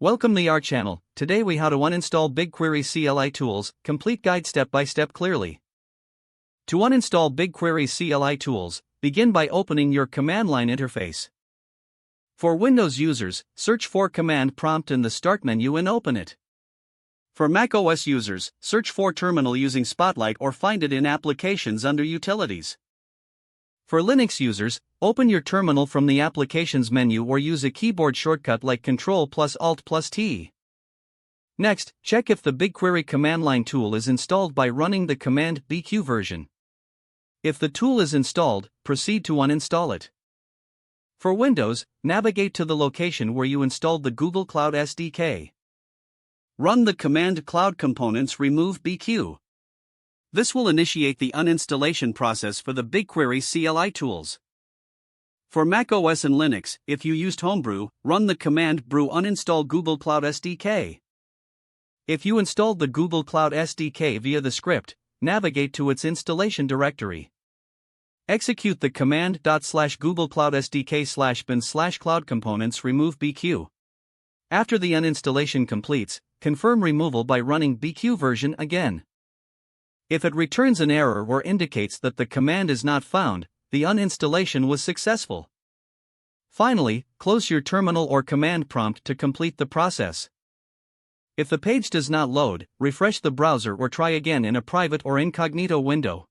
Welcome to our channel. Today we how to uninstall BigQuery CLI tools, complete guide step by step clearly. To uninstall BigQuery CLI tools, begin by opening your command line interface. For Windows users, search for command prompt in the start menu and open it. For macOS users, search for terminal using Spotlight or find it in applications under utilities. For Linux users, open your terminal from the Applications menu or use a keyboard shortcut like Ctrl+Alt+T. Next, check if the BigQuery command line tool is installed by running the command BQ version. If the tool is installed, proceed to uninstall it. For Windows, navigate to the location where you installed the Google Cloud SDK. Run the command Cloud Components remove BQ. This will initiate the uninstallation process for the BigQuery CLI tools. For macOS and Linux, if you used Homebrew, run the command brew uninstall Google Cloud SDK. If you installed the Google Cloud SDK via the script, navigate to its installation directory. Execute the command /Google Cloud SDK /bin /cloud components remove BQ. After the uninstallation completes, confirm removal by running BQ version again. If it returns an error or indicates that the command is not found, the uninstallation was successful. Finally, close your terminal or command prompt to complete the process. If the page does not load, refresh the browser or try again in a private or incognito window.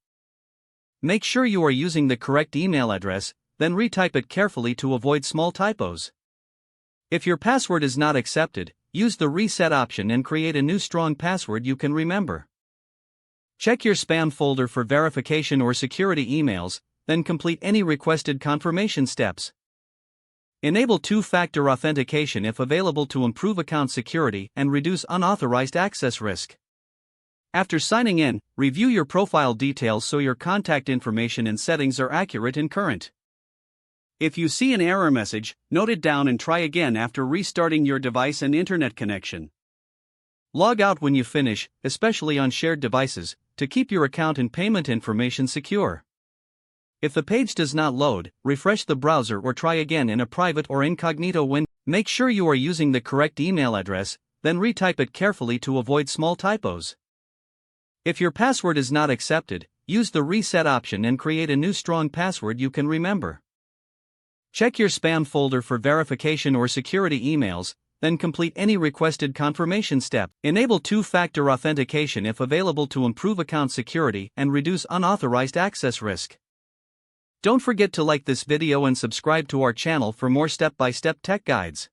Make sure you are using the correct email address, then retype it carefully to avoid small typos. If your password is not accepted, use the reset option and create a new strong password you can remember. Check your spam folder for verification or security emails, then complete any requested confirmation steps. Enable two-factor authentication if available to improve account security and reduce unauthorized access risk. After signing in, review your profile details so your contact information and settings are accurate and current. If you see an error message, note it down and try again after restarting your device and internet connection. Log out when you finish, especially on shared devices, to keep your account and payment information secure. If the page does not load, refresh the browser or try again in a private or incognito window. Make sure you are using the correct email address, then retype it carefully to avoid small typos. If your password is not accepted, use the reset option and create a new strong password you can remember. Check your spam folder for verification or security emails, then complete any requested confirmation step. Enable two-factor authentication if available to improve account security and reduce unauthorized access risk. Don't forget to like this video and subscribe to our channel for more step-by-step tech guides.